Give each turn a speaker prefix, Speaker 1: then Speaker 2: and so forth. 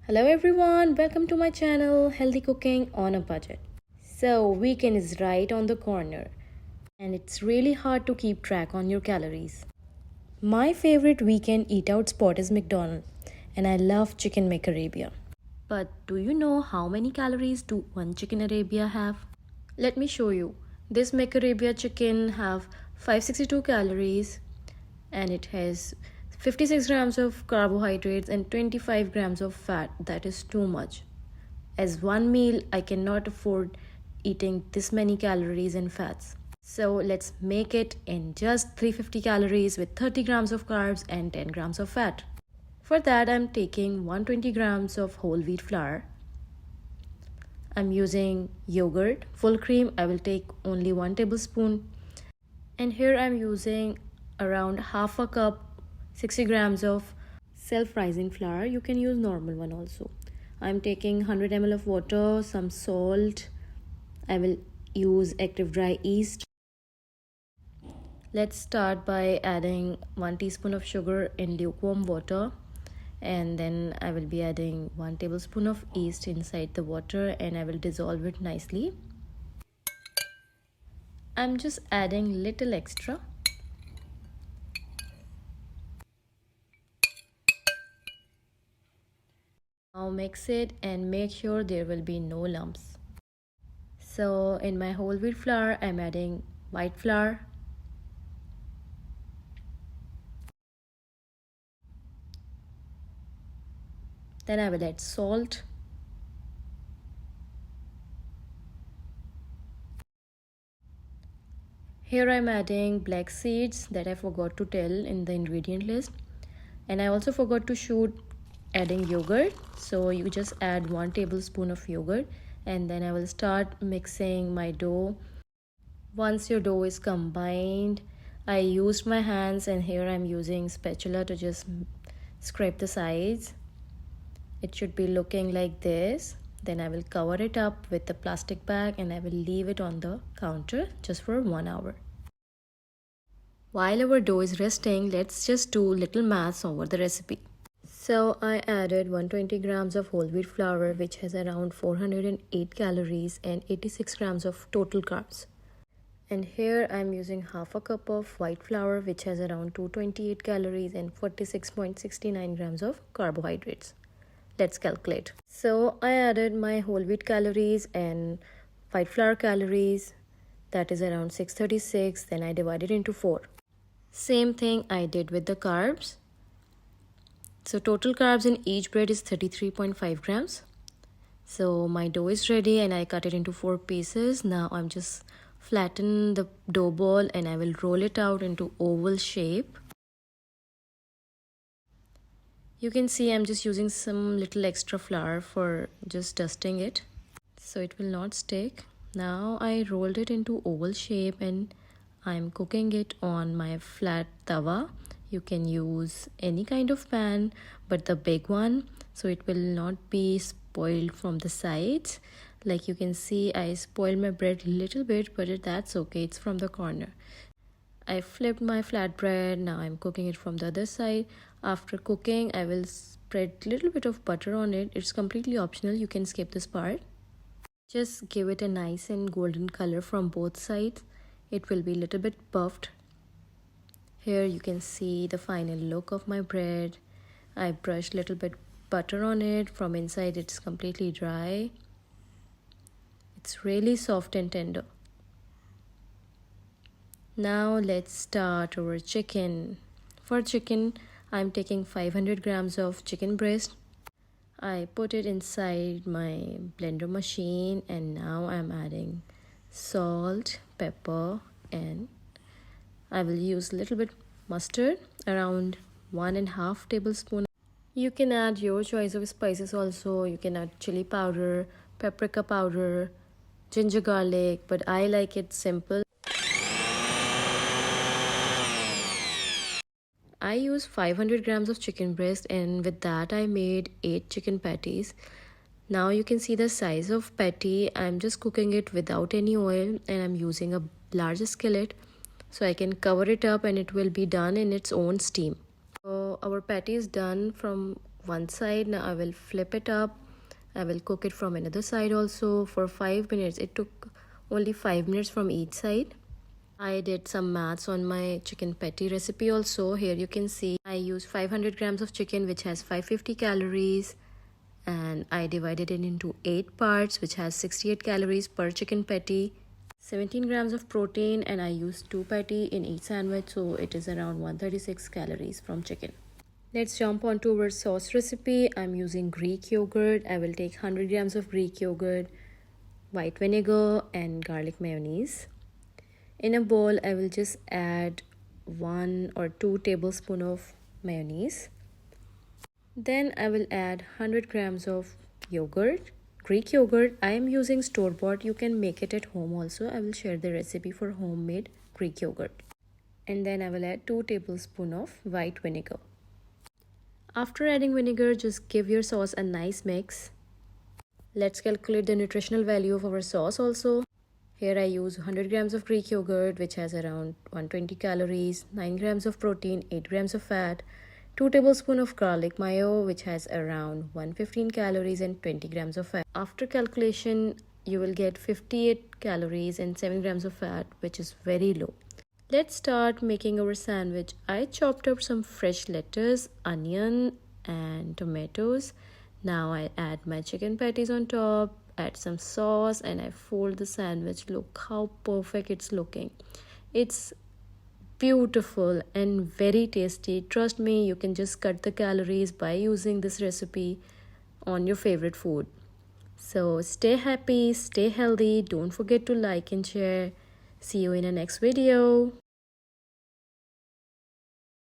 Speaker 1: Hello everyone, welcome to my channel Healthy Cooking on a Budget. So, weekend is right on the corner and it's really hard to keep track on your calories. My favorite weekend eat out spot is McDonald's and I love chicken McArabia. But do you know how many calories do one chicken Arabia have? Let me show you. This McArabia chicken have 562 calories and it has 56 grams of carbohydrates and 25 grams of fat. That is too much. As one meal, I cannot afford eating this many calories and fats. So let's make it in just 350 calories with 30 grams of carbs and 10 grams of fat. For that, I'm taking 120 grams of whole wheat flour. I'm using yogurt, full cream. I will take only 1 tablespoon. And here I'm using around half a cup, 60 grams of self-rising flour. You can use normal one also. I'm taking 100 ml of water, some salt. I will use active dry yeast. Let's start by adding 1 teaspoon of sugar in lukewarm water. And then I will be adding 1 tablespoon of yeast inside the water and I will dissolve it nicely. I'm just adding little extra. Now mix it and make sure there will be no lumps. So in my whole wheat flour, I'm adding white flour. Then I will add salt. Here I'm adding black seeds that I forgot to tell in the ingredient list. And I also forgot to shoot adding yogurt. So you just add 1 tablespoon of yogurt and then I will start mixing my dough. Once your dough is combined, I used my hands and here I'm using spatula to just scrape the sides. It should be looking like this. Then I will cover it up with the plastic bag and I will leave it on the counter just for 1 hour. While our dough is resting, let's just do little maths over the recipe. So I added 120 grams of whole wheat flour which has around 408 calories and 86 grams of total carbs. And here I'm using half a cup of white flour which has around 228 calories and 46.69 grams of carbohydrates. Let's calculate. So I added my whole wheat calories and white flour calories, that is around 636. Then I divided into 4. Same thing I did with the carbs. So total carbs in each bread is 33.5 grams. So my dough is ready and I cut it into 4 pieces. Now I'm just flatten the dough ball and I will roll it out into oval shape. You can see I'm just using some little extra flour for just dusting it so it will not stick. Now I rolled it into oval shape and I'm cooking it on my flat tawa. You can use any kind of pan but the big one so it will not be spoiled from the sides. Like you can see I spoiled my bread a little bit but that's okay, it's from the corner. I flipped my flatbread. Now I'm cooking it from the other side. After cooking, I will spread a little bit of butter on it. It's completely optional. You can skip this part. Just give it a nice and golden color from both sides. It will be a little bit puffed. Here you can see the final look of my bread. I brushed a little bit butter on it. From inside, it's completely dry. It's really soft and tender. Now let's start our chicken. For chicken, I'm taking 500 grams of chicken breast. I put it inside my blender machine and now I'm adding salt, pepper and I will use a little bit mustard, around 1.5 tablespoon. You can add your choice of spices also. You can add chili powder, paprika powder, ginger garlic, but I like it simple. I use 500 grams of chicken breast and with that I made 8 chicken patties. Now you can see the size of patty. I'm just cooking it without any oil and I'm using a large skillet so I can cover it up and it will be done in its own steam. So our patty is done from one side. Now I will flip it up. I will cook it from another side also for 5 minutes. It took only 5 minutes from each side. I did some maths on my chicken patty recipe also. Here you can see I use 500 grams of chicken, which has 550 calories, and I divided it into 8 parts, which has 68 calories per chicken patty. 17 grams of protein, and I used 2 patty in each sandwich, so it is around 136 calories from chicken. Let's jump onto our sauce recipe. I'm using Greek yogurt. I will take 100 grams of Greek yogurt, white vinegar, and garlic mayonnaise. In a bowl, I will just add 1 or 2 tablespoons of mayonnaise. Then I will add 100 grams of yogurt, Greek yogurt. I am using store-bought. You can make it at home also. I will share the recipe for homemade Greek yogurt. And then I will add 2 tablespoons of white vinegar. After adding vinegar, just give your sauce a nice mix. Let's calculate the nutritional value of our sauce also. Here I use 100 grams of Greek yogurt, which has around 120 calories, 9 grams of protein, 8 grams of fat, 2 tablespoons of garlic mayo, which has around 115 calories and 20 grams of fat. After calculation, you will get 58 calories and 7 grams of fat, which is very low. Let's start making our sandwich. I chopped up some fresh lettuce, onion, and tomatoes. Now I add my chicken patties on top, add some sauce, and I fold the sandwich. Look how perfect it's looking. It's beautiful and very tasty. Trust me, you can just cut the calories by using this recipe on your favorite food. So stay happy, stay healthy. Don't forget to like and share. See you in the next video.